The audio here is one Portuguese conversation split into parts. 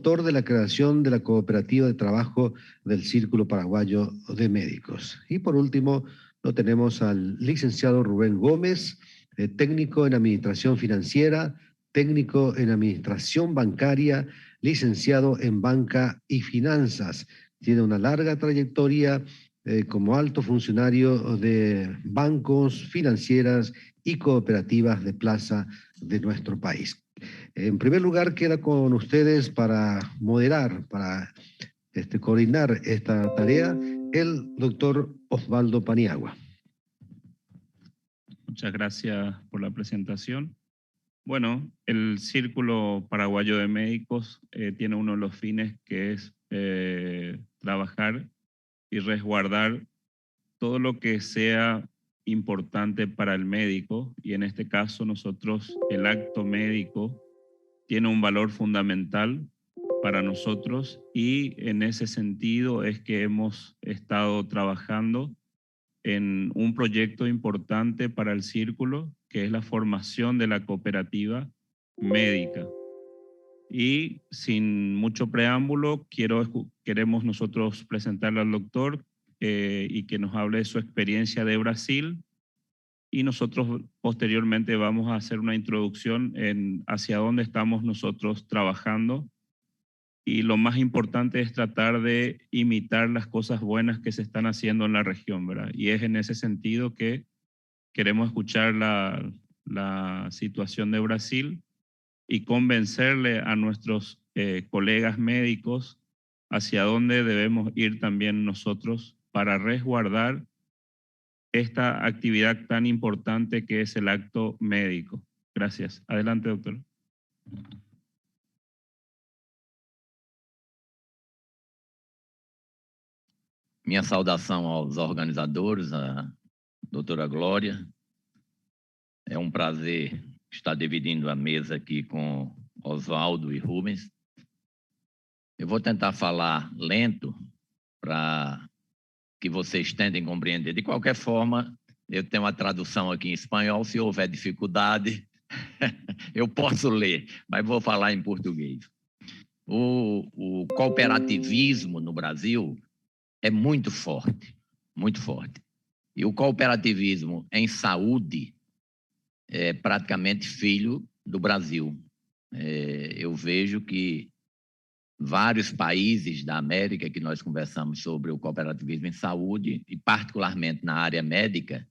promotor de la creación de la cooperativa de trabajo del Círculo Paraguayo de Médicos. Y por último, lo tenemos al licenciado Rubén Gómez, técnico en Administración Financiera, técnico en Administración Bancaria, licenciado en Banca y Finanzas. Tiene una larga trayectoria como alto funcionario de bancos, financieras y cooperativas de plaza de nuestro país. En primer lugar, queda con ustedes para moderar, para coordinar esta tarea, el doctor Osvaldo Paniagua. Muchas gracias por la presentación. Bueno, el Círculo Paraguayo de Médicos tiene uno de los fines que es trabajar y resguardar todo lo que sea importante para el médico, y en este caso nosotros, el acto médico tiene un valor fundamental para nosotros, y en ese sentido es que hemos estado trabajando en un proyecto importante para el Círculo, que es la formación de la cooperativa médica. Y sin mucho preámbulo, queremos nosotros presentarle al doctor y que nos hable de su experiencia de Brasil, y nosotros posteriormente vamos a hacer una introducción hacia dónde estamos nosotros trabajando. Y lo más importante es tratar de imitar las cosas buenas que se están haciendo en la región, ¿verdad? Y es en ese sentido que queremos escuchar la situación de Brasil y convencerle a nuestros colegas médicos hacia dónde debemos ir también nosotros para resguardar esta actividad tan importante que es el acto médico. Gracias. Adelante, doctor. Minha saudação aos organizadores, a doutora Glória. É um prazer estar dividindo a mesa aqui com Osvaldo e Rubens. Eu vou tentar falar lento para que vocês tentem compreender. De qualquer forma, eu tenho uma tradução aqui em espanhol. Se houver dificuldade, eu posso ler, mas vou falar em português. O cooperativismo no Brasil é muito forte, muito forte. E o cooperativismo em saúde é praticamente filho do Brasil. Eu vejo que vários países da América que nós conversamos sobre o cooperativismo em saúde, e particularmente na área médica,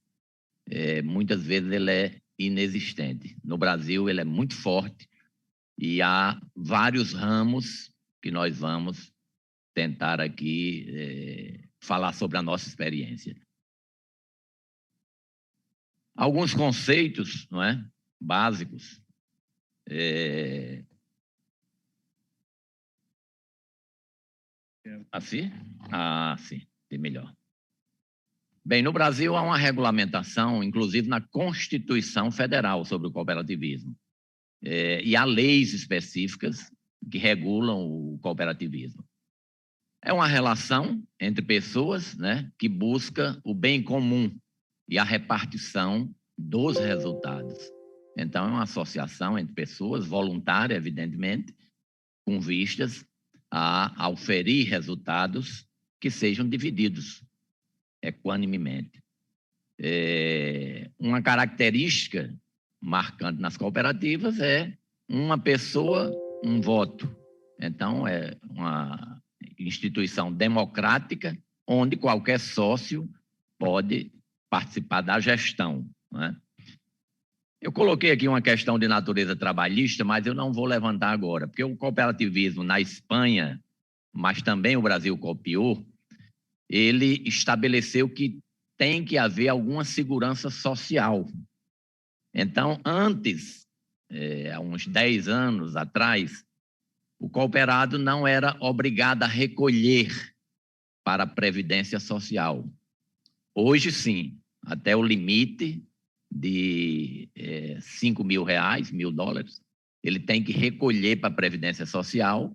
muitas vezes ele é inexistente. No Brasil ele é muito forte e há vários ramos que nós vamos tentar aqui falar sobre a nossa experiência. Alguns conceitos, não é, básicos. Assim? Ah, sim, é melhor. Bem, no Brasil há uma regulamentação, inclusive na Constituição Federal, sobre o cooperativismo. E há leis específicas que regulam o cooperativismo. É uma relação entre pessoas, né, que busca o bem comum e a repartição dos resultados. Então, é uma associação entre pessoas, voluntária, evidentemente, com vistas a oferir resultados que sejam divididos equanimemente. Uma característica marcante nas cooperativas é uma pessoa, um voto. Então, é uma instituição democrática onde qualquer sócio pode participar da gestão, não é? Eu coloquei aqui uma questão de natureza trabalhista, mas eu não vou levantar agora, porque o cooperativismo na Espanha, mas também o Brasil copiou, ele estabeleceu que tem que haver alguma segurança social. Então, antes, há uns 10 anos atrás, o cooperado não era obrigado a recolher para a Previdência Social. Hoje, sim, até o limite de R$5 mil, $1.000, ele tem que recolher para a Previdência Social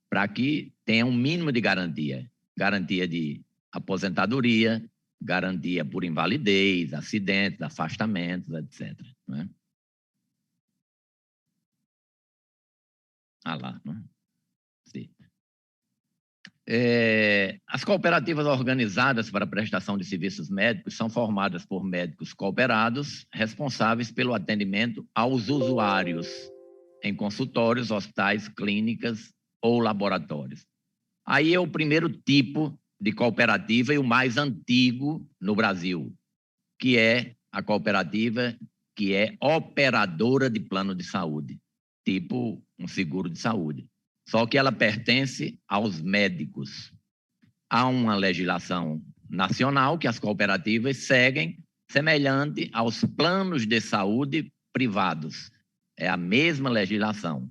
para que tenha um mínimo de garantia. Garantia de aposentadoria, garantia por invalidez, acidentes, afastamentos, etc. Não é? Ah lá, não é? As cooperativas organizadas para a prestação de serviços médicos são formadas por médicos cooperados, responsáveis pelo atendimento aos usuários em consultórios, hospitais, clínicas ou laboratórios. Aí é o primeiro tipo de cooperativa e o mais antigo no Brasil, que é a cooperativa que é operadora de plano de saúde, tipo um seguro de saúde. Só que ela pertence aos médicos. Há uma legislação nacional que as cooperativas seguem, semelhante aos planos de saúde privados. É a mesma legislação.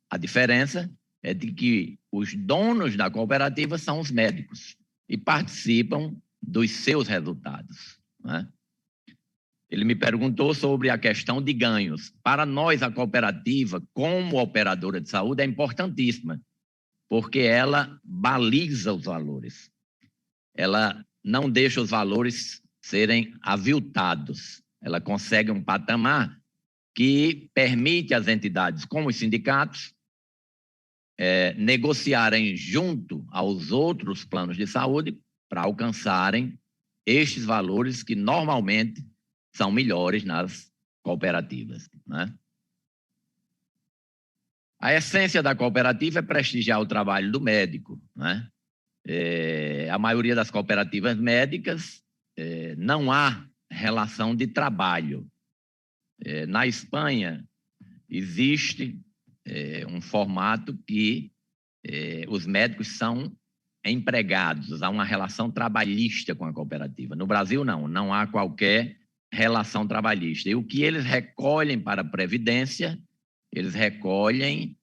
A diferença é de que os donos da cooperativa são os médicos e participam dos seus resultados, né? Ele me perguntou sobre a questão de ganhos. Para nós, a cooperativa, como operadora de saúde, é importantíssima, porque ela baliza os valores. Ela não deixa os valores serem aviltados. Ela consegue um patamar que permite às entidades, como os sindicatos, negociarem junto aos outros planos de saúde para alcançarem estes valores que normalmente são melhores nas cooperativas, né? A essência da cooperativa é prestigiar o trabalho do médico, né? A maioria das cooperativas médicas não há relação de trabalho. Na Espanha, existe um formato que os médicos são empregados, há uma relação trabalhista com a cooperativa. No Brasil, não há qualquer relação trabalhista. E o que eles recolhem para a Previdência, eles recolhem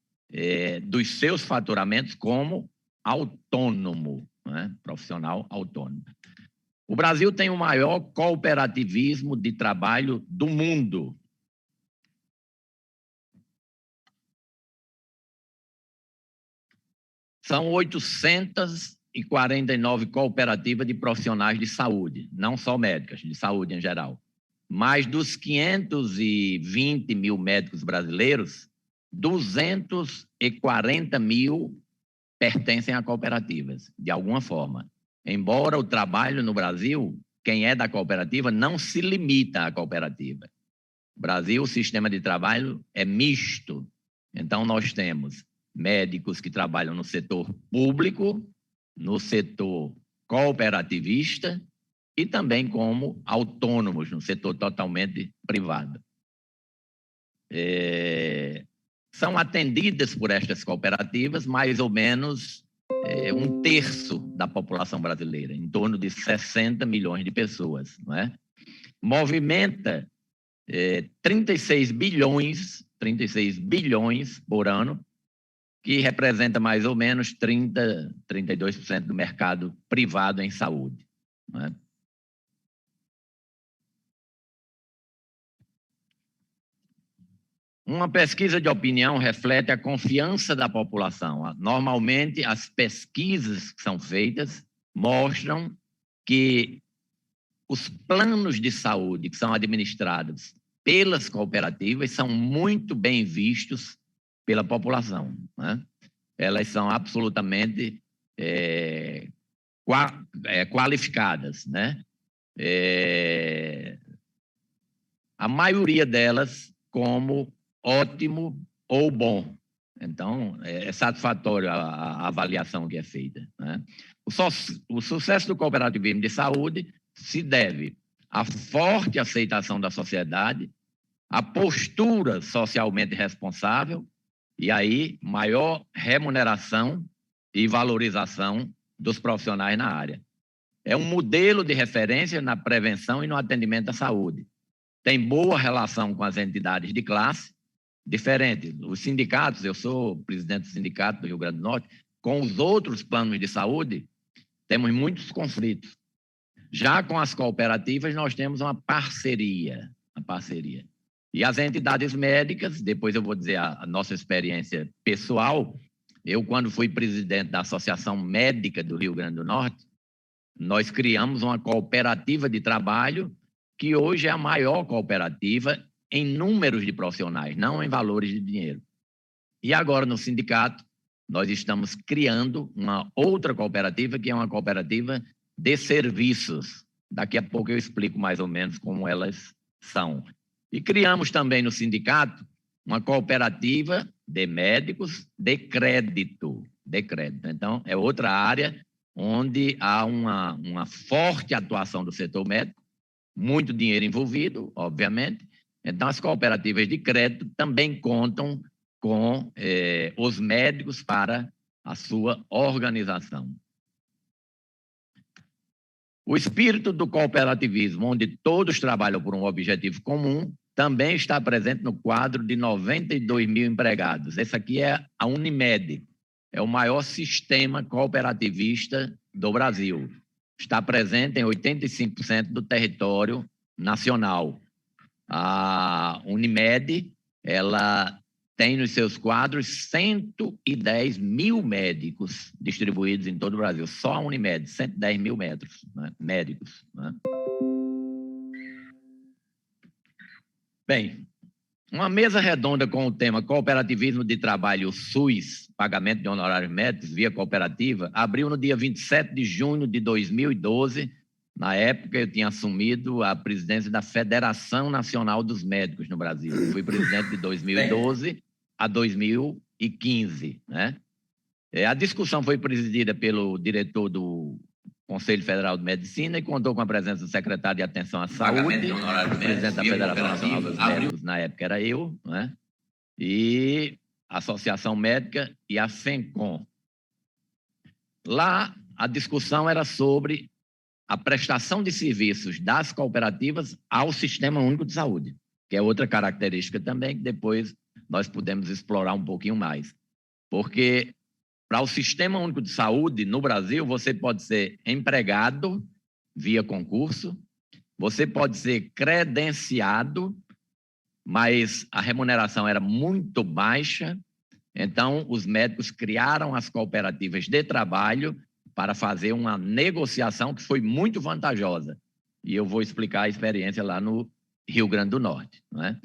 dos seus faturamentos como autônomo, né? Profissional autônomo. O Brasil tem o maior cooperativismo de trabalho do mundo. São 849 cooperativas de profissionais de saúde, não só médicas, de saúde em geral. Mas dos 520 mil médicos brasileiros, 240 mil pertencem a cooperativas, de alguma forma. Embora o trabalho no Brasil, quem é da cooperativa não se limita à cooperativa. No Brasil, o sistema de trabalho é misto. Então, nós temos médicos que trabalham no setor público, no setor cooperativista e também como autônomos no setor totalmente privado. São atendidas por estas cooperativas mais ou menos um terço da população brasileira, em torno de 60 milhões de pessoas, não é? Movimenta 36 bilhões por ano, que representa mais ou menos 32% do mercado privado em saúde, não é? Uma pesquisa de opinião reflete a confiança da população. Normalmente, as pesquisas que são feitas mostram que os planos de saúde que são administrados pelas cooperativas são muito bem vistos pela população, né? Elas são absolutamente qualificadas, né? A maioria delas como ótimo ou bom. Então, é satisfatório a avaliação que é feita, né? O sucesso do cooperativismo de saúde se deve à forte aceitação da sociedade, à postura socialmente responsável e aí maior remuneração e valorização dos profissionais na área. É um modelo de referência na prevenção e no atendimento à saúde. Tem boa relação com as entidades de classe, diferente. Os sindicatos, eu sou presidente do sindicato do Rio Grande do Norte, com os outros planos de saúde, temos muitos conflitos. Já com as cooperativas, nós temos uma parceria. E as entidades médicas, depois eu vou dizer a nossa experiência pessoal, eu, quando fui presidente da Associação Médica do Rio Grande do Norte, nós criamos uma cooperativa de trabalho que hoje é a maior cooperativa em números de profissionais, não em valores de dinheiro. E agora, no sindicato, nós estamos criando uma outra cooperativa, que é uma cooperativa de serviços. Daqui a pouco eu explico mais ou menos como elas são. E criamos também no sindicato uma cooperativa de médicos de crédito. Então, é outra área onde há uma forte atuação do setor médico, muito dinheiro envolvido, obviamente. Então, as cooperativas de crédito também contam com os médicos para a sua organização. O espírito do cooperativismo, onde todos trabalham por um objetivo comum, também está presente no quadro de 92 mil empregados. Esse aqui é a Unimed, é o maior sistema cooperativista do Brasil. Está presente em 85% do território nacional. A Unimed, ela tem nos seus quadros 110 mil médicos distribuídos em todo o Brasil. Só a Unimed, 110 mil médicos. Né? Bem, uma mesa redonda com o tema Cooperativismo de Trabalho, SUS, pagamento de honorários médicos via cooperativa, abriu no dia 27 de junho de 2012. Na época, eu tinha assumido a presidência da Federação Nacional dos Médicos no Brasil. Eu fui presidente de 2012 a 2015. Né? A discussão foi presidida pelo diretor do Conselho Federal de Medicina e contou com a presença do secretário de Atenção à Saúde, o presidente da Federação Nacional dos Médicos, na época era eu, né? E a Associação Médica e a FENCOM. Lá, a discussão era sobre a prestação de serviços das cooperativas ao Sistema Único de Saúde, que é outra característica também que depois nós podemos explorar um pouquinho mais. Porque para o Sistema Único de Saúde, no Brasil, você pode ser empregado via concurso, você pode ser credenciado, mas a remuneração era muito baixa, então os médicos criaram as cooperativas de trabalho para fazer uma negociação que foi muito vantajosa. E eu vou explicar a experiência lá no Rio Grande do Norte. Não é?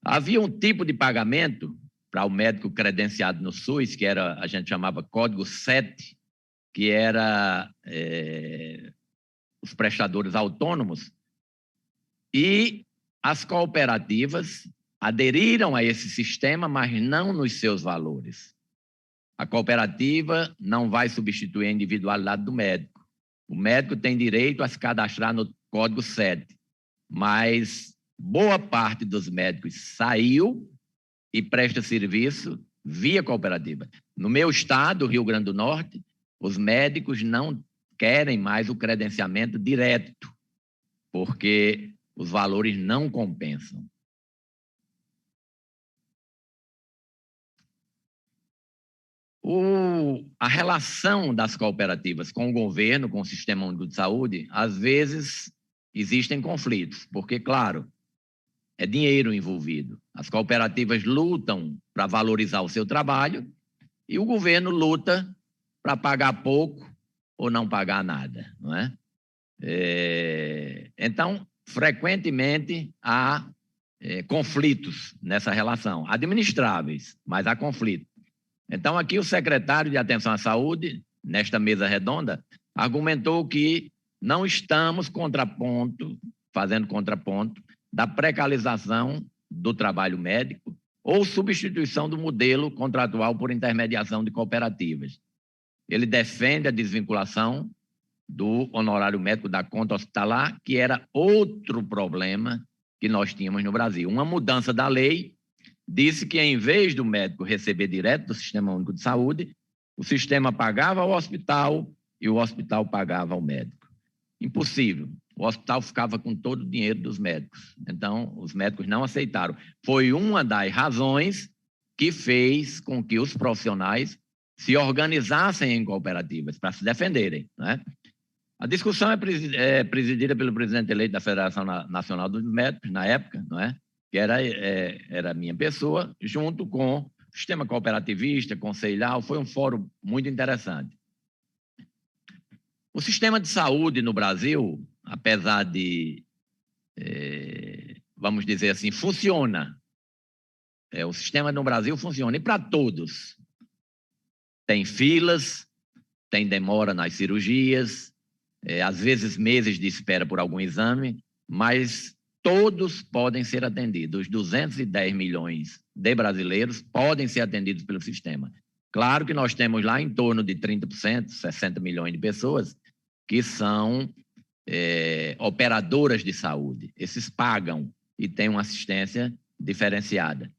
Havia um tipo de pagamento para o médico credenciado no SUS, que era, a gente chamava Código 7, que era os prestadores autônomos, e as cooperativas aderiram a esse sistema, mas não nos seus valores. A cooperativa não vai substituir a individualidade do médico. O médico tem direito a se cadastrar no Código 7, mas boa parte dos médicos saiu e presta serviço via cooperativa. No meu estado, Rio Grande do Norte, os médicos não querem mais o credenciamento direto, porque os valores não compensam. A relação das cooperativas com o governo, com o Sistema Único de Saúde, às vezes existem conflitos, porque, claro, é dinheiro envolvido. As cooperativas lutam para valorizar o seu trabalho e o governo luta para pagar pouco ou não pagar nada, não é? Então, frequentemente há conflitos nessa relação, administráveis, mas há conflitos. Então, aqui o secretário de Atenção à Saúde, nesta mesa redonda, argumentou que não estamos fazendo contraponto da precarização do trabalho médico ou substituição do modelo contratual por intermediação de cooperativas. Ele defende a desvinculação do honorário médico da conta hospitalar, que era outro problema que nós tínhamos no Brasil. Uma mudança da lei disse que, em vez do médico receber direto do Sistema Único de Saúde, o sistema pagava ao hospital e o hospital pagava ao médico. Impossível. O hospital ficava com todo o dinheiro dos médicos. Então, os médicos não aceitaram. Foi uma das razões que fez com que os profissionais se organizassem em cooperativas para se defenderem. Né? A discussão é presidida pelo presidente eleito da Federação Nacional dos Médicos, na época, não é? Que era a minha pessoa, junto com o sistema cooperativista, conselhal. Foi um fórum muito interessante. O sistema de saúde no Brasil, apesar de, vamos dizer assim, funciona. O sistema no Brasil funciona, e para todos. tem filas, tem demora nas cirurgias, às vezes meses de espera por algum exame, mas todos podem ser atendidos. Os 210 milhões de brasileiros podem ser atendidos pelo sistema. Claro que nós temos lá em torno de 30%, 60 milhões de pessoas, que são operadoras de saúde. Esses pagam e têm uma assistência diferenciada.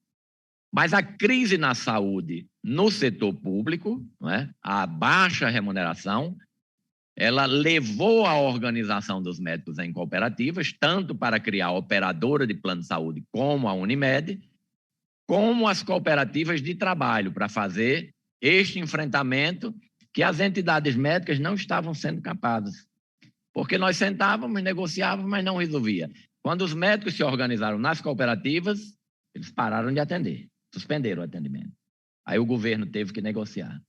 Mas a crise na saúde no setor público, não é? A baixa remuneração, ela levou a organização dos médicos em cooperativas, tanto para criar a operadora de plano de saúde como a Unimed, como as cooperativas de trabalho, para fazer este enfrentamento que as entidades médicas não estavam sendo capazes. Porque nós sentávamos, negociávamos, mas não resolvia. Quando os médicos se organizaram nas cooperativas, eles pararam de atender, suspenderam o atendimento. Aí o governo teve que negociar.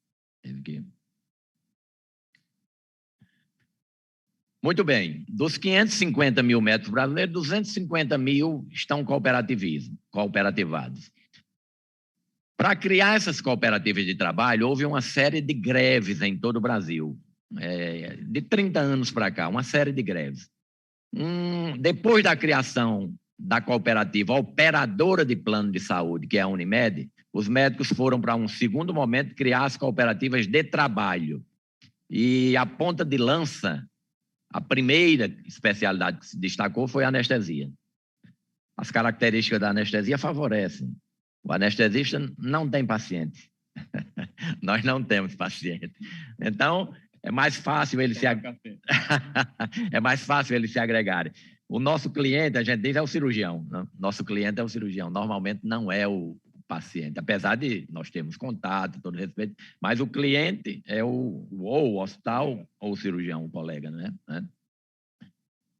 Muito bem, dos 550 mil médicos brasileiros, 250 mil estão cooperativados. Para criar essas cooperativas de trabalho, houve uma série de greves em todo o Brasil. De 30 anos para cá, uma série de greves. Depois da criação da cooperativa operadora de plano de saúde, que é a Unimed, os médicos foram para um segundo momento criar as cooperativas de trabalho. E a ponta de lança, a primeira especialidade que se destacou foi a anestesia. As características da anestesia favorecem. O anestesista não tem paciente. Nós não temos paciente. Então, é mais fácil ele é mais fácil eles se agregarem. O nosso cliente, a gente diz, é o cirurgião. Né? Nosso cliente é o cirurgião. Normalmente não é o paciente, apesar de nós termos contato, todo respeito, mas o cliente é ou o hospital ou o cirurgião, o colega, né?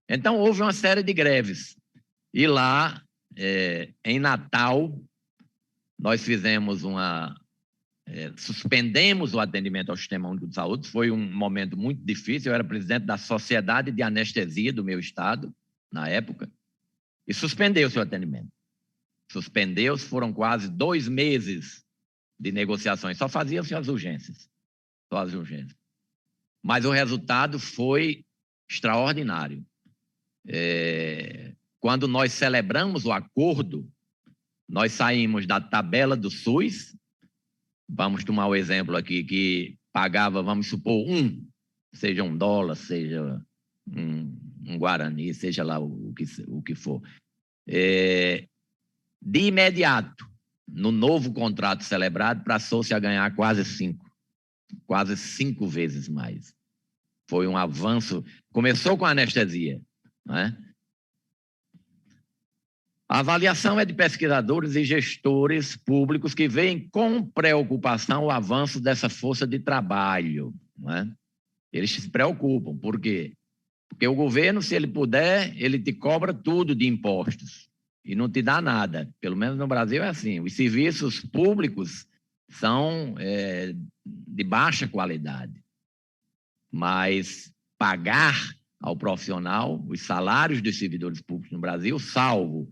Então, houve uma série de greves. E lá, em Natal, nós fizemos suspendemos o atendimento ao Sistema Único de Saúde. Foi um momento muito difícil. Eu era presidente da Sociedade de Anestesia do meu estado, na época, e suspendeu-se o atendimento. Suspendeu-se, foram quase 2 meses de negociações. Só faziam-se as urgências. Só as urgências. Mas o resultado foi extraordinário. Quando nós celebramos o acordo, nós saímos da tabela do SUS. Vamos tomar o exemplo aqui, que pagava, vamos supor, seja $1, seja um Guarani, seja lá o que for. De imediato, no novo contrato celebrado, passou-se a ganhar quase 5 vezes mais. Foi um avanço. Começou com a anestesia, né? A avaliação é de pesquisadores e gestores públicos que veem com preocupação o avanço dessa força de trabalho. Não é? Eles se preocupam. Por quê? Porque o governo, se ele puder, ele te cobra tudo de impostos e não te dá nada. Pelo menos no Brasil é assim. Os serviços públicos são de baixa qualidade. Mas pagar ao profissional, os salários dos servidores públicos no Brasil, salvo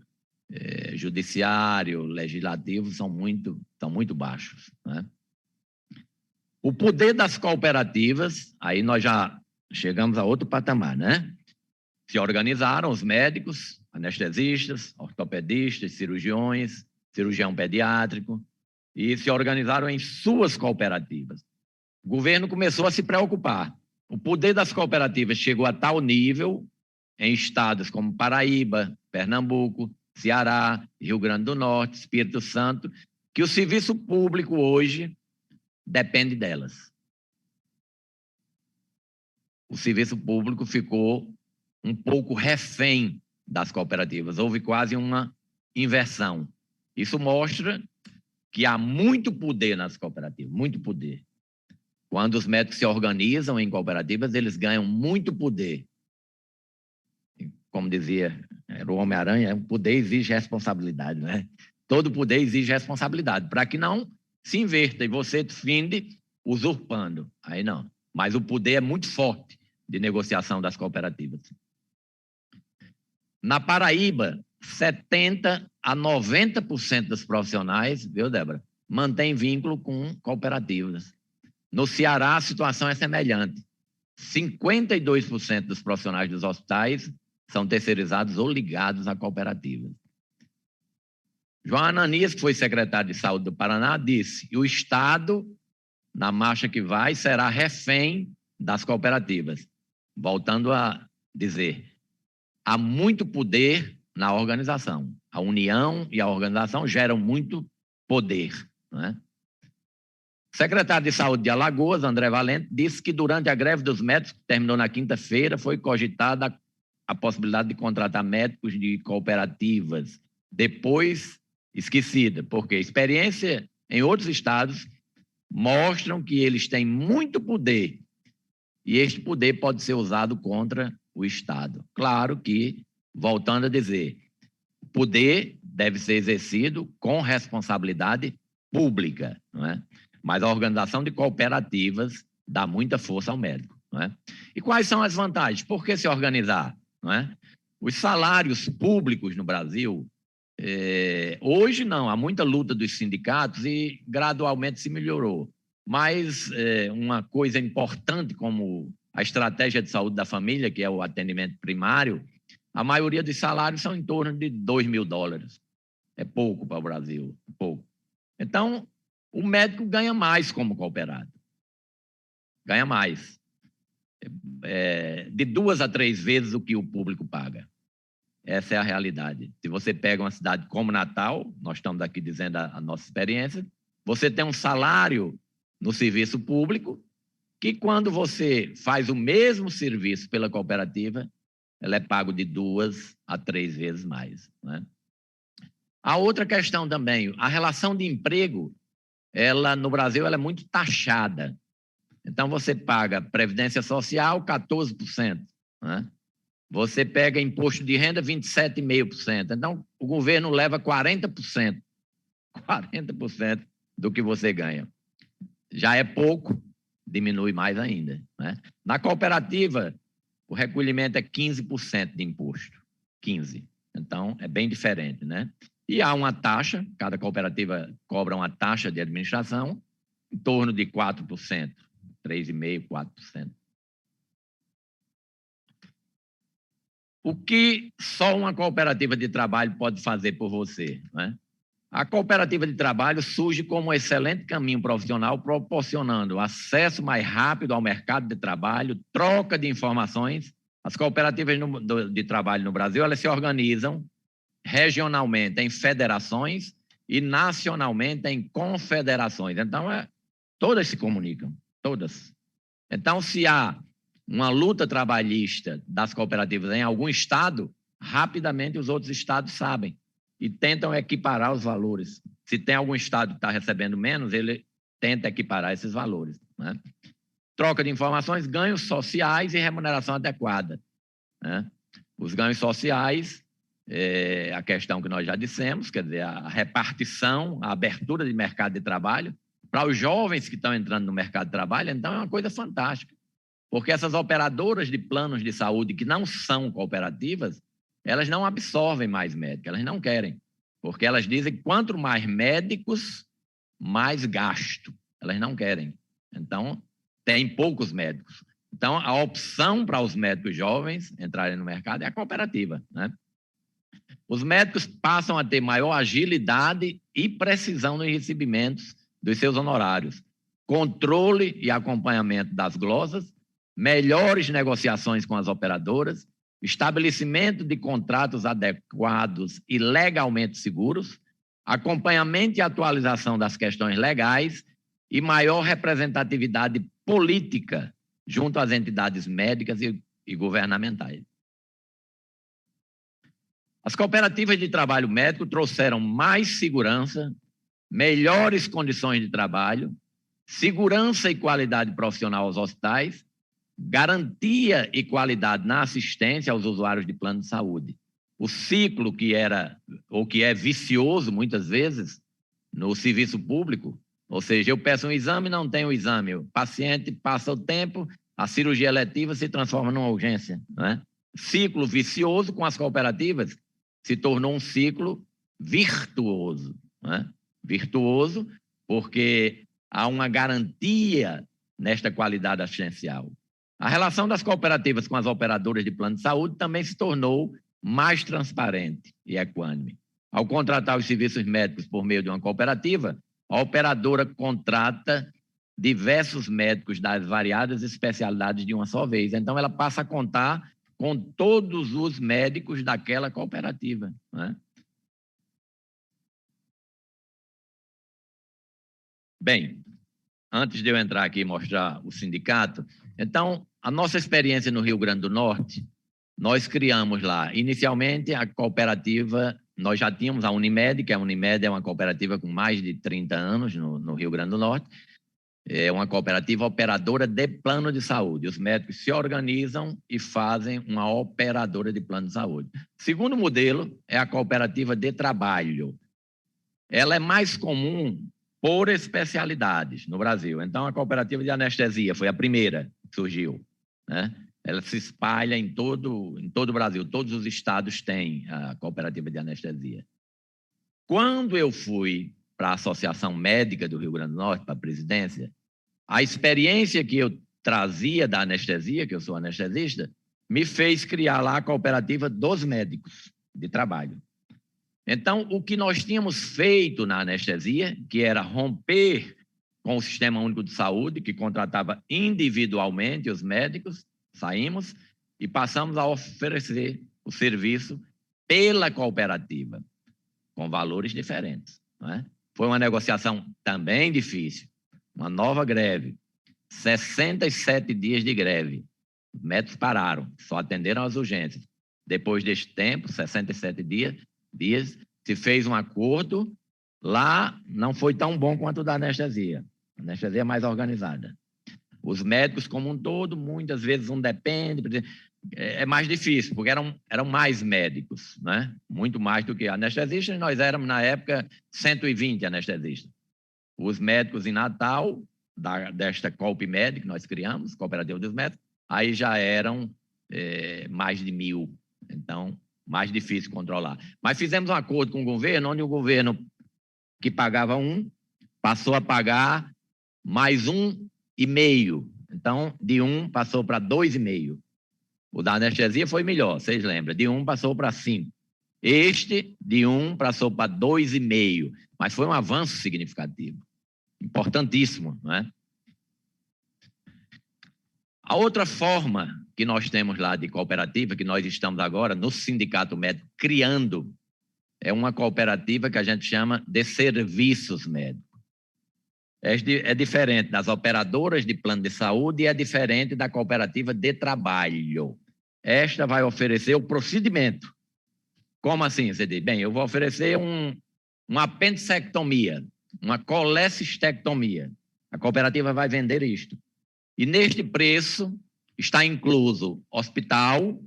judiciário, legislativo, são muito baixos. Né? O poder das cooperativas, aí nós já chegamos a outro patamar, né? Se organizaram os médicos, anestesistas, ortopedistas, cirurgião pediátrico, e se organizaram em suas cooperativas. O governo começou a se preocupar. O poder das cooperativas chegou a tal nível em estados como Paraíba, Pernambuco, Ceará, Rio Grande do Norte, Espírito Santo, que o serviço público hoje depende delas. O serviço público ficou um pouco refém das cooperativas. Houve quase uma inversão. Isso mostra que há muito poder nas cooperativas, muito poder. Quando os médicos se organizam em cooperativas, eles ganham muito poder. Como dizia o Homem-Aranha, o poder exige responsabilidade, né? Todo poder exige responsabilidade, para que não se inverta e você finde usurpando. Aí não. Mas o poder é muito forte de negociação das cooperativas. Na Paraíba, 70% a 90% dos profissionais, viu, Débora, mantém vínculo com cooperativas. No Ceará, a situação é semelhante. 52% dos profissionais dos hospitais são terceirizados ou ligados a cooperativas. João Ananias, que foi secretário de Saúde do Paraná, disse que o Estado, na marcha que vai, será refém das cooperativas. Voltando a dizer, há muito poder na organização. A união e a organização geram muito poder, não é? O secretário de Saúde de Alagoas, André Valente, disse que durante a greve dos médicos, que terminou na quinta-feira, foi cogitada a possibilidade de contratar médicos de cooperativas, depois esquecida, porque a experiência em outros estados mostram que eles têm muito poder e este poder pode ser usado contra o Estado. Claro que, voltando a dizer, o poder deve ser exercido com responsabilidade pública, não é? Mas a organização de cooperativas dá muita força ao médico, não é? E quais são as vantagens? Por que se organizar, não é? Os salários públicos no Brasil, hoje não, há muita luta dos sindicatos e gradualmente se melhorou. Mas uma coisa importante como a estratégia de saúde da família, que é o atendimento primário, a maioria dos salários são em torno de $2.000. É pouco para o Brasil, pouco. Então, o médico ganha mais como cooperado. Ganha mais. De 2 a 3 vezes o que o público paga. Essa é a realidade. Se você pega uma cidade como Natal, nós estamos aqui dizendo a nossa experiência, você tem um salário no serviço público que, quando você faz o mesmo serviço pela cooperativa, ela é pago de 2 a 3 vezes mais, né? A outra questão também, a relação de emprego, no Brasil, ela é muito taxada. Então, você paga Previdência Social, 14%, né? Você pega imposto de renda, 27,5%. Então, o governo leva 40% do que você ganha. Já é pouco, diminui mais ainda, né? Na cooperativa, o recolhimento é 15% de imposto. 15%. Então, é bem diferente, né? E há uma taxa, cada cooperativa cobra uma taxa de administração em torno de 4%, 3,5%, 4%. O que só uma cooperativa de trabalho pode fazer por você, né? A cooperativa de trabalho surge como um excelente caminho profissional, proporcionando acesso mais rápido ao mercado de trabalho, troca de informações. As cooperativas de trabalho no Brasil, elas se organizam regionalmente em federações e nacionalmente em confederações. Então, todas se comunicam, todas. Então, se há uma luta trabalhista das cooperativas em algum estado, rapidamente os outros estados sabem e tentam equiparar os valores. Se tem algum estado que está recebendo menos, ele tenta equiparar esses valores, né? Troca de informações, ganhos sociais e remuneração adequada, né? Os ganhos sociais, a questão que nós já dissemos, quer dizer, a repartição, a abertura de mercado de trabalho, para os jovens que estão entrando no mercado de trabalho, então é uma coisa fantástica, porque essas operadoras de planos de saúde que não são cooperativas, elas não absorvem mais médicos, elas não querem, porque elas dizem que quanto mais médicos, mais gasto. Elas não querem. Então, tem poucos médicos. Então, a opção para os médicos jovens entrarem no mercado é a cooperativa, né? Os médicos passam a ter maior agilidade e precisão nos recebimentos dos seus honorários, controle e acompanhamento das glosas, melhores negociações com as operadoras, estabelecimento de contratos adequados e legalmente seguros, acompanhamento e atualização das questões legais e maior representatividade política junto às entidades médicas e governamentais. As cooperativas de trabalho médico trouxeram mais segurança, melhores condições de trabalho, segurança e qualidade profissional aos hospitais, garantia e qualidade na assistência aos usuários de plano de saúde. O ciclo que era, ou que é vicioso muitas vezes no serviço público, ou seja, eu peço um exame e não tenho o exame, o paciente passa o tempo, a cirurgia eletiva se transforma numa urgência, né? Ciclo vicioso com as cooperativas se tornou um ciclo virtuoso, né? Virtuoso porque há uma garantia nesta qualidade assistencial. A relação das cooperativas com as operadoras de plano de saúde também se tornou mais transparente e equânime. Ao contratar os serviços médicos por meio de uma cooperativa, a operadora contrata diversos médicos das variadas especialidades de uma só vez. Então, ela passa a contar com todos os médicos daquela cooperativa, né? Bem, antes de eu entrar aqui e mostrar o sindicato, então, a nossa experiência no Rio Grande do Norte, nós criamos lá, inicialmente, a cooperativa, nós já tínhamos a Unimed, que a Unimed é uma cooperativa com mais de 30 anos no Rio Grande do Norte, é uma cooperativa operadora de plano de saúde. Os médicos se organizam e fazem uma operadora de plano de saúde. O segundo modelo é a cooperativa de trabalho. Ela é mais comum por especialidades no Brasil. Então, a cooperativa de anestesia foi a primeira que surgiu, né? Ela se espalha em todo o Brasil. Todos os estados têm a cooperativa de anestesia. Quando eu fui para a Associação Médica do Rio Grande do Norte, para a presidência, a experiência que eu trazia da anestesia, que eu sou anestesista, me fez criar lá a cooperativa dos médicos de trabalho. Então, o que nós tínhamos feito na anestesia, que era romper com o Sistema Único de Saúde, que contratava individualmente os médicos, saímos e passamos a oferecer o serviço pela cooperativa, com valores diferentes, não é? Foi uma negociação também difícil, uma nova greve, 67 dias de greve. Os médicos pararam, só atenderam as urgências. Depois deste tempo, 67 dias, se fez um acordo. Lá não foi tão bom quanto o da anestesia. A anestesia é mais organizada. Os médicos como um todo, muitas vezes um depende, é mais difícil, porque eram mais médicos, né? Muito mais do que anestesistas. Nós éramos, na época, 120 anestesistas. Os médicos em Natal, desta CoopMed, que nós criamos, Cooperativa dos Médicos, aí já eram mais de 1.000. Então, mais difícil controlar. Mas fizemos um acordo com o governo, onde o governo que pagava passou a pagar mais 1,5. Então, de 1 passou para 2,5. O da anestesia foi melhor, vocês lembram? De 1 passou para 5. Este, de 1 passou para 2,5. Mas foi um avanço significativo. Importantíssimo, não é? A outra forma que nós temos lá de cooperativa, que nós estamos agora no Sindicato Médico criando, é uma cooperativa que a gente chama de serviços médicos. É diferente das operadoras de plano de saúde e é diferente da cooperativa de trabalho. Esta vai oferecer o procedimento. Como assim? Você diz, bem, eu vou oferecer uma apendicectomia, uma colecistectomia. A cooperativa vai vender isto. E neste preço está incluso hospital,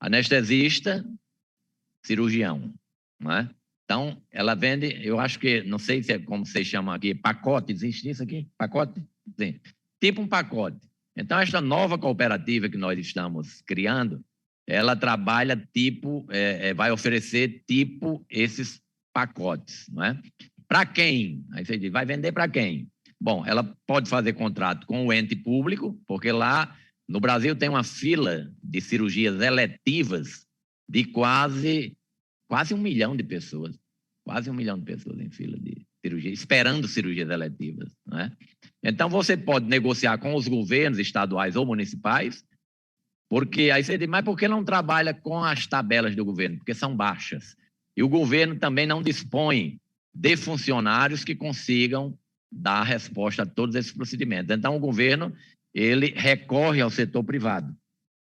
anestesista, cirurgião, não é? Então, ela vende, eu acho que, não sei se é como vocês chamam aqui, pacote, existe isso aqui? Pacote? Sim. Tipo um pacote. Então, esta nova cooperativa que nós estamos criando, ela trabalha tipo, vai oferecer tipo esses pacotes, não é? Para quem? Aí você diz, vai vender para quem? Bom, ela pode fazer contrato com o ente público, porque lá no Brasil tem uma fila de cirurgias eletivas de quase 1 milhão de pessoas. Quase 1 milhão de pessoas em fila de cirurgia, esperando cirurgias eletivas, não é? Então, você pode negociar com os governos estaduais ou municipais, porque aí você diz, mas por que não trabalha com as tabelas do governo? Porque são baixas. E o governo também não dispõe de funcionários que consigam dar resposta a todos esses procedimentos. Então, o governo, ele recorre ao setor privado,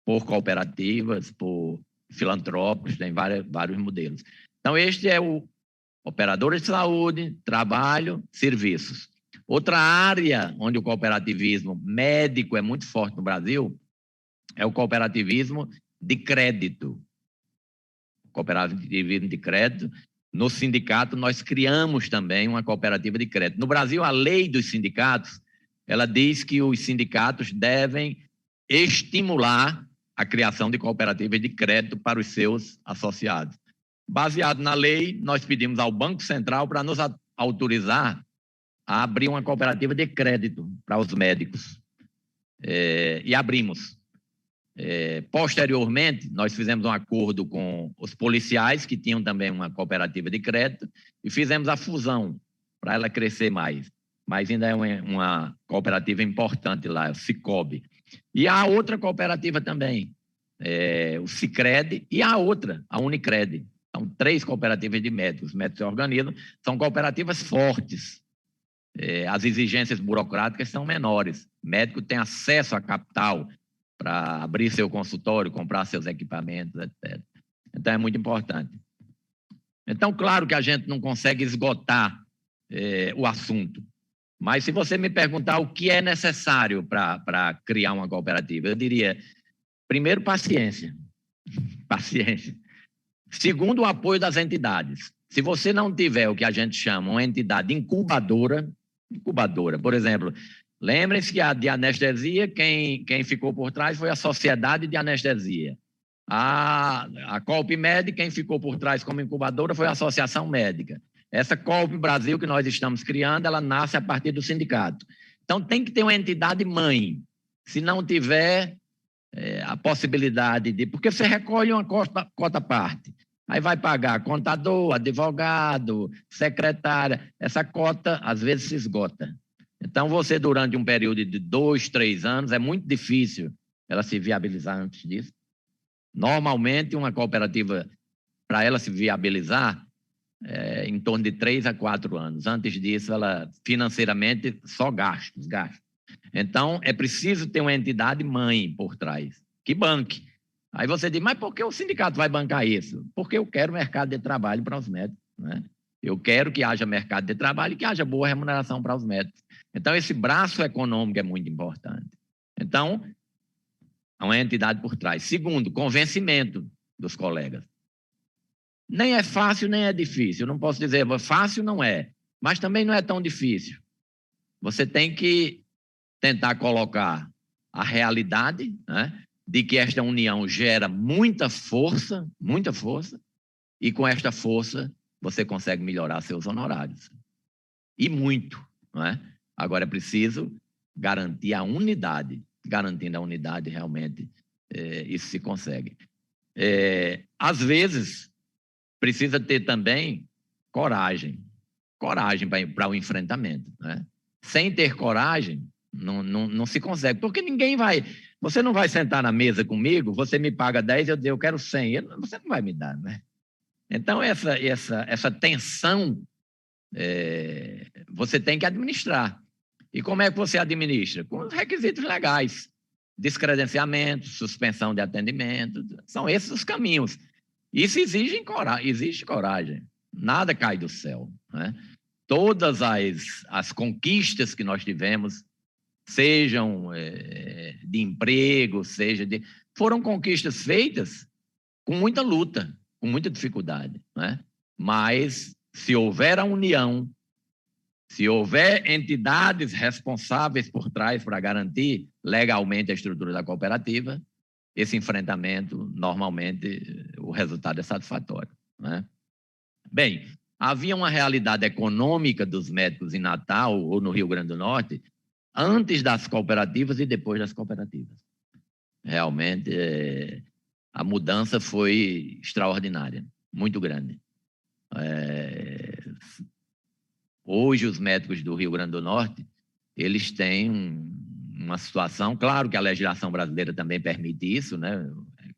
por cooperativas, por filantrópicos, tem vários modelos. Então, este é o operador de saúde, trabalho, serviços. Outra área onde o cooperativismo médico é muito forte no Brasil é o cooperativismo de crédito. Cooperativismo de crédito. No sindicato, nós criamos também uma cooperativa de crédito. No Brasil, a lei dos sindicatos, ela diz que os sindicatos devem estimular a criação de cooperativas de crédito para os seus associados. Baseado na lei, nós pedimos ao Banco Central para nos autorizar a abrir uma cooperativa de crédito para os médicos. E abrimos. Posteriormente, nós fizemos um acordo com os policiais, que tinham também uma cooperativa de crédito, e fizemos a fusão para ela crescer mais. Mas ainda é uma cooperativa importante lá, o Sicob. E há outra cooperativa também, o Sicredi, e a outra, a Unicred. São 3 cooperativas de médicos. Os médicos se organizam, são cooperativas fortes. As exigências burocráticas são menores. O médico tem acesso a capital para abrir seu consultório, comprar seus equipamentos, etc. Então, é muito importante. Então, claro que a gente não consegue esgotar o assunto, mas se você me perguntar o que é necessário para criar uma cooperativa, eu diria, primeiro, paciência. Paciência. Segundo, o apoio das entidades. Se você não tiver o que a gente chama uma entidade incubadora, por exemplo, lembrem-se que a de anestesia, quem ficou por trás foi a Sociedade de Anestesia. A Colpmed, quem ficou por trás como incubadora foi a Associação Médica. Essa Colp Brasil que nós estamos criando, ela nasce a partir do sindicato. Então, tem que ter uma entidade mãe. Se não tiver a possibilidade de... Porque você recolhe uma cota parte. Aí vai pagar contador, advogado, secretária. Essa cota, às vezes, se esgota. Então, você, durante um período de 2, 3 anos, é muito difícil ela se viabilizar antes disso. Normalmente, uma cooperativa, para ela se viabilizar, em torno de 3 a 4 anos. Antes disso, ela, financeiramente, só gastos. Então, é preciso ter uma entidade mãe por trás, que banque. Aí você diz, mas por que o sindicato vai bancar isso? Porque eu quero mercado de trabalho para os médicos, né? Eu quero que haja mercado de trabalho e que haja boa remuneração para os médicos. Então, esse braço econômico é muito importante. Então, há uma entidade por trás. Segundo, convencimento dos colegas. Nem é fácil, nem é difícil. Eu não posso dizer, fácil não é, mas também não é tão difícil. Você tem que tentar colocar a realidade, né, de que esta união gera muita força, e com esta força você consegue melhorar seus honorários. E muito, não é? Agora é preciso garantir a unidade. Garantindo a unidade, realmente, isso se consegue. Às vezes, precisa ter também coragem para o enfrentamento, né? Sem ter coragem, não se consegue, porque ninguém vai... Você não vai sentar na mesa comigo, você me paga 10, eu digo, eu quero 100, você não vai me dar, né? Então, essa tensão, você tem que administrar. E como é que você administra? Com os requisitos legais, descredenciamento, suspensão de atendimento, são esses os caminhos. Isso exige coragem, nada cai do céu, né? Todas as conquistas que nós tivemos, sejam de emprego, foram conquistas feitas com muita luta, com muita dificuldade, né? Mas, se houver a união, se houver entidades responsáveis por trás para garantir legalmente a estrutura da cooperativa, esse enfrentamento, normalmente, o resultado é satisfatório, né? Bem, havia uma realidade econômica dos médicos em Natal ou no Rio Grande do Norte antes das cooperativas e depois das cooperativas. Realmente, a mudança foi extraordinária, muito grande. Hoje, os médicos do Rio Grande do Norte, eles têm uma situação... Claro que a legislação brasileira também permite isso, né?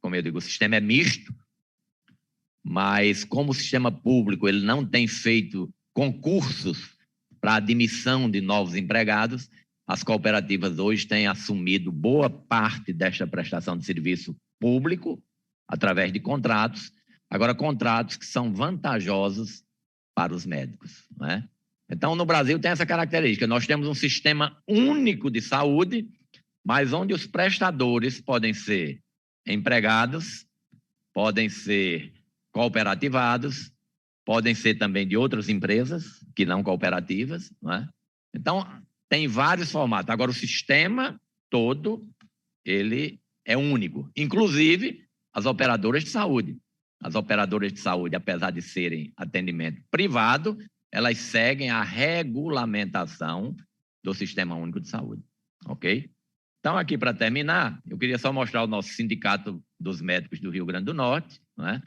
Como eu digo, o sistema é misto, mas como o sistema público ele não tem feito concursos para admissão de novos empregados, as cooperativas hoje têm assumido boa parte desta prestação de serviço público através de contratos, agora contratos que são vantajosos para os médicos, né? Então, no Brasil tem essa característica, nós temos um sistema único de saúde, mas onde os prestadores podem ser empregados, podem ser cooperativados, podem ser também de outras empresas que não cooperativas, não é? Então, tem vários formatos. Agora, o sistema todo, ele é único. Inclusive, as operadoras de saúde. As operadoras de saúde, apesar de serem atendimento privado, elas seguem a regulamentação do Sistema Único de Saúde, ok? Então, aqui para terminar, eu queria só mostrar o nosso Sindicato dos Médicos do Rio Grande do Norte, né?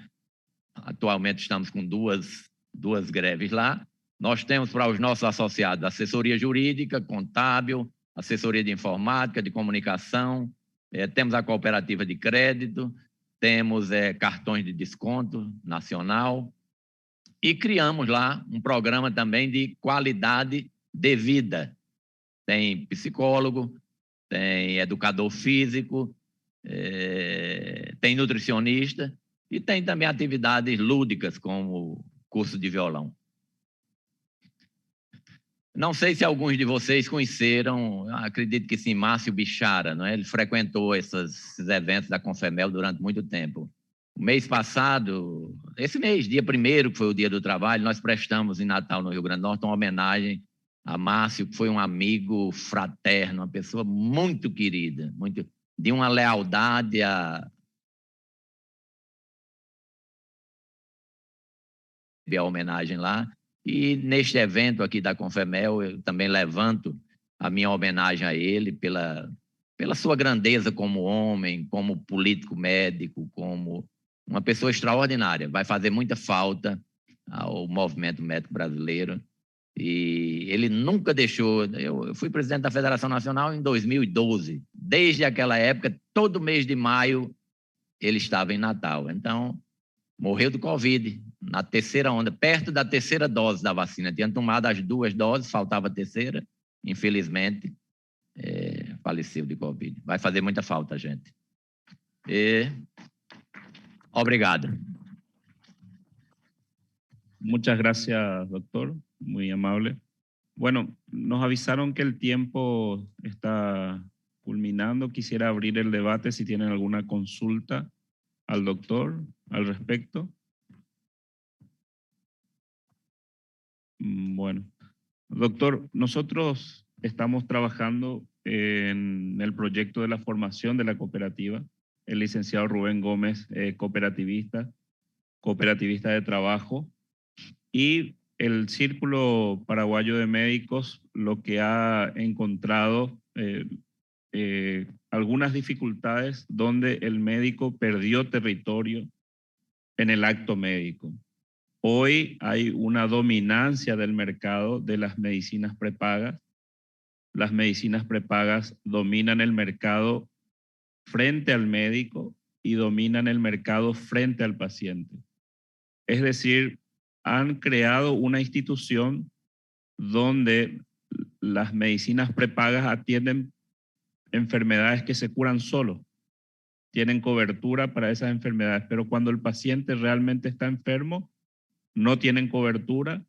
Atualmente estamos com duas greves lá. Nós temos para os nossos associados assessoria jurídica, contábil, assessoria de informática, de comunicação, temos a cooperativa de crédito, temos cartões de desconto nacional e criamos lá um programa também de qualidade de vida. Tem psicólogo, tem educador físico, tem nutricionista e tem também atividades lúdicas como curso de violão. Não sei se alguns de vocês conheceram, acredito que sim, Márcio Bichara, não é? Ele frequentou esses eventos da Confemel durante muito tempo. O mês passado, esse mês, dia 1º, que foi o Dia do Trabalho, nós prestamos em Natal, no Rio Grande do Norte, uma homenagem a Márcio, que foi um amigo fraterno, uma pessoa muito querida, de uma lealdade a homenagem lá. E neste evento aqui da Confemel, eu também levanto a minha homenagem a ele pela sua grandeza como homem, como político médico, como uma pessoa extraordinária. Vai fazer muita falta ao movimento médico brasileiro. E ele nunca deixou... Eu fui presidente da Federação Nacional em 2012. Desde aquela época, todo mês de maio, ele estava em Natal. Então, morreu do Covid, na terceira onda, perto da terceira dose da vacina. Tinha tomado as 2 doses, faltava a terceira. Infelizmente, faleceu de Covid. Vai fazer muita falta, gente. Obrigado. Muchas gracias, doctor. Muy amable. Bueno, nos avisaron que el tiempo está culminando. Quisiera abrir el debate si tienen alguna consulta al doctor al respecto. Bueno, doctor, nosotros estamos trabajando en el proyecto de la formación de la cooperativa. El licenciado Rubén Gómez, cooperativista de trabajo, y el Círculo Paraguayo de Médicos lo que ha encontrado algunas dificultades donde el médico perdió territorio en el acto médico. Hoy hay una dominancia del mercado de las medicinas prepagas. Las medicinas prepagas dominan el mercado frente al médico y dominan el mercado frente al paciente. Es decir, han creado una institución donde las medicinas prepagas atienden enfermedades que se curan solo. Tienen cobertura para esas enfermedades, pero cuando el paciente realmente está enfermo, no tienen cobertura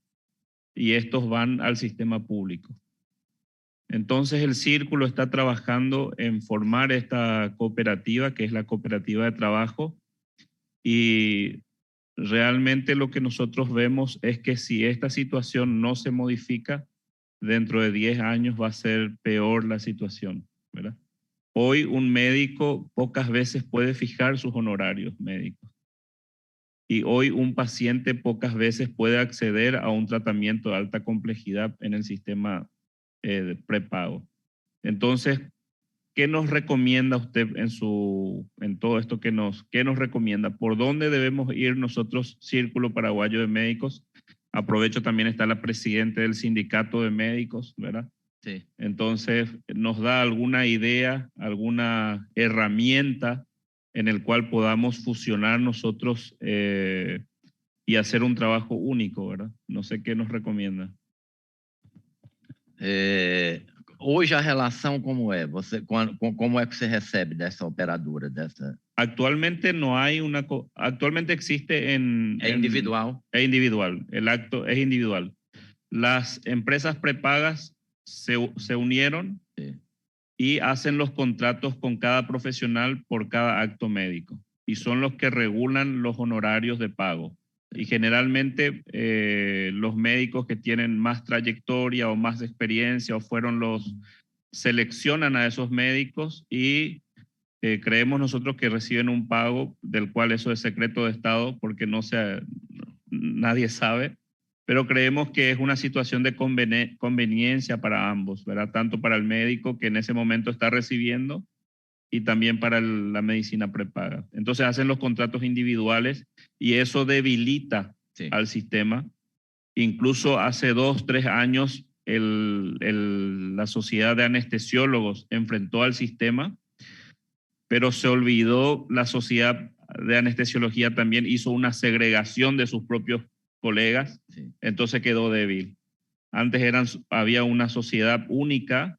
y estos van al sistema público. Entonces el Círculo está trabajando en formar esta cooperativa, que es la cooperativa de trabajo, y realmente lo que nosotros vemos es que si esta situación no se modifica, dentro de 10 años va a ser peor la situación, ¿verdad? Hoy un médico pocas veces puede fijar sus honorarios médicos. Y hoy un paciente pocas veces puede acceder a un tratamiento de alta complejidad en el sistema de prepago. Entonces, ¿qué nos recomienda usted en todo esto? ¿Qué nos recomienda? ¿Por dónde debemos ir nosotros, Círculo Paraguayo de Médicos? Aprovecho, también está la presidenta del Sindicato de Médicos, ¿verdad? Sí. Entonces, ¿nos da alguna idea, alguna herramienta en el cual podamos fusionar nosotros y hacer un trabajo único, ¿verdad? No sé qué nos recomienda. Hoje a relação como é? Como é que você recebe dessa operadora? Actualmente no hay una... Actualmente existe ¿Es individual? Es individual, el acto es individual. Las empresas prepagas se unieron, sí, y hacen los contratos con cada profesional por cada acto médico. Y son los que regulan los honorarios de pago. Y generalmente los médicos que tienen más trayectoria o más experiencia o seleccionan a esos médicos y creemos nosotros que reciben un pago del cual eso es secreto de Estado porque nadie sabe, pero creemos que es una situación de conveniencia para ambos, ¿verdad? Tanto para el médico que en ese momento está recibiendo y también para la medicina prepaga. Entonces hacen los contratos individuales y eso debilita al sistema. Incluso hace 2, 3 años la Sociedad de Anestesiólogos enfrentó al sistema, pero se olvidó, la Sociedad de Anestesiología también hizo una segregación de sus propios colegas, entonces quedó débil. Antes había una sociedad única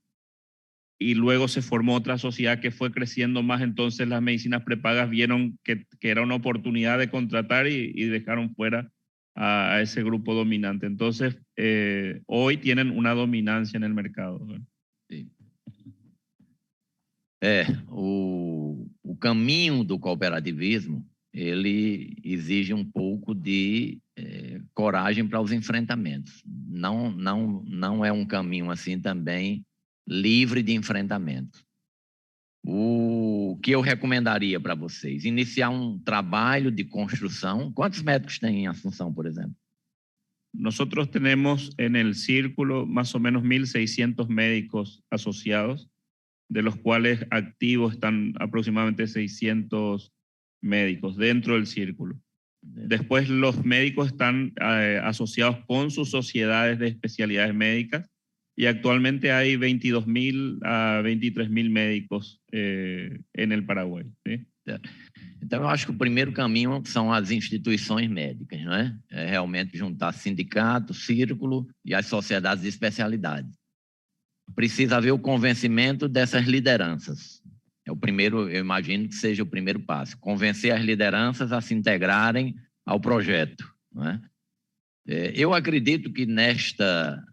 y luego se formó otra sociedad que fue creciendo más, entonces las medicinas prepagas vieron que era una oportunidad de contratar y dejaron fuera a ese grupo dominante. Entonces, hoy tienen una dominancia en el mercado. Sim. O caminho do cooperativismo, ele exige um pouco de coragem para os enfrentamentos. Não é um caminho assim também livre de enfrentamentos. O que eu recomendaria para vocês? Iniciar um trabalho de construção. Quantos médicos tem em Assunção, por exemplo? Nosotros tenemos en el círculo más o menos 1.600 médicos asociados, de los cuales activos están aproximadamente 600 médicos dentro del círculo. Después los médicos están asociados con sus sociedades de especialidades médicas y actualmente hay 22.000 a 23.000 médicos en el Paraguay. ¿Sí? Então, eu acho que o primeiro caminho são as instituições médicas, não é? É realmente juntar sindicato, círculo e as sociedades de especialidade. Precisa haver o convencimento dessas lideranças. É o primeiro, eu imagino que seja o primeiro passo. Convencer as lideranças a se integrarem ao projeto, não é? Eu acredito que nesta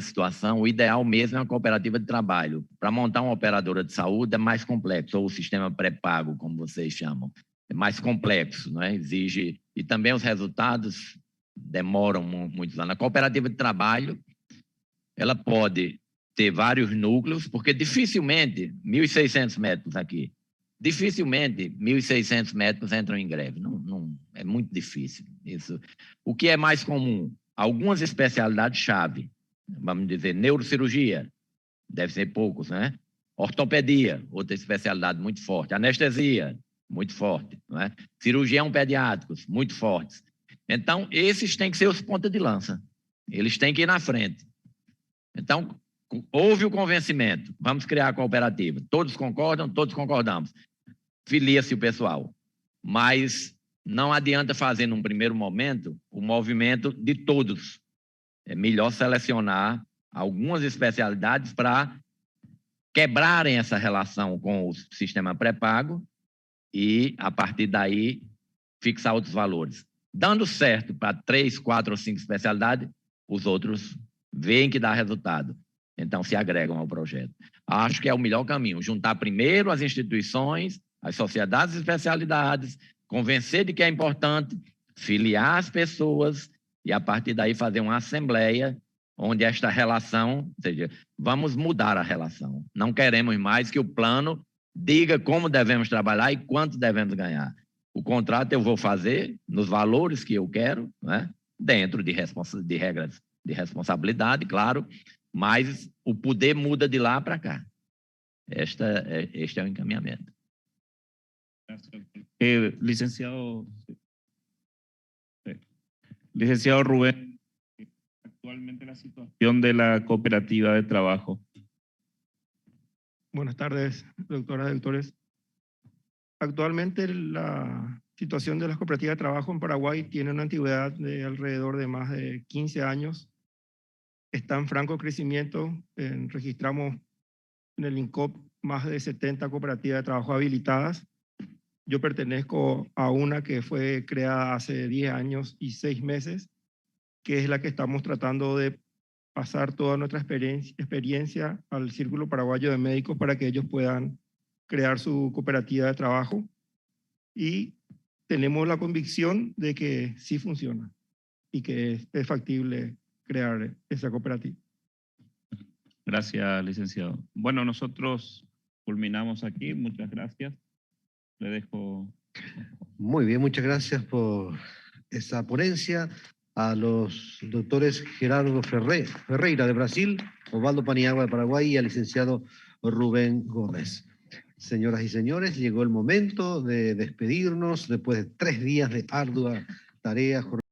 situação, o ideal mesmo é uma cooperativa de trabalho. Para montar uma operadora de saúde é mais complexo, ou o sistema pré-pago, como vocês chamam. É mais complexo, não é? Exige... E também os resultados demoram muitos anos. A cooperativa de trabalho, ela pode ter vários núcleos, porque dificilmente, 1.600 médicos aqui, dificilmente 1.600 médicos entram em greve. Não, é muito difícil isso. O que é mais comum? Algumas especialidades-chave, vamos dizer, neurocirurgia, deve ser poucos, né? Ortopedia, outra especialidade muito forte. Anestesia, muito forte, não é? Cirurgião pediátricos, muito fortes. Então, esses têm que ser os pontas de lança. Eles têm que ir na frente. Então, houve o convencimento. Vamos criar a cooperativa. Todos concordam? Todos concordamos. Filia-se o pessoal. Mas não adianta fazer, num primeiro momento, o movimento de todos. É melhor selecionar algumas especialidades para quebrarem essa relação com o sistema pré-pago e, a partir daí, fixar outros valores. Dando certo para 3, 4 ou 5 especialidades, os outros veem que dá resultado. Então, se agregam ao projeto. Acho que é o melhor caminho. Juntar primeiro as instituições, as sociedades de especialidades, convencer de que é importante, filiar as pessoas e, a partir daí, fazer uma assembleia onde esta relação, ou seja, vamos mudar a relação. Não queremos mais que o plano diga como devemos trabalhar e quanto devemos ganhar. O contrato eu vou fazer nos valores que eu quero, né? Dentro de regras de responsabilidade, claro, mas o poder muda de lá para cá. Este é o encaminhamento. Licenciado Rubén, actualmente la situación de la cooperativa de trabajo. Buenas tardes, doctoras y doctores. Actualmente la situación de las cooperativas de trabajo en Paraguay tiene una antigüedad de alrededor de más de 15 años. Está en franco crecimiento. Registramos en el INCOP más de 70 cooperativas de trabajo habilitadas. Yo pertenezco a una que fue creada hace 10 años y 6 meses, que es la que estamos tratando de pasar toda nuestra experiencia al Círculo Paraguayo de Médicos para que ellos puedan crear su cooperativa de trabajo. Y tenemos la convicción de que sí funciona y que es factible crear esa cooperativa. Gracias, licenciado. Bueno, nosotros culminamos aquí. Muchas gracias. Le dejo. Muy bien, muchas gracias por esa ponencia. a los doctores Gerardo Ferreira de Brasil, Osvaldo Paniagua de Paraguay y al licenciado Rubén Gómez. Señoras y señores, llegó el momento de despedirnos después de 3 días de ardua tarea.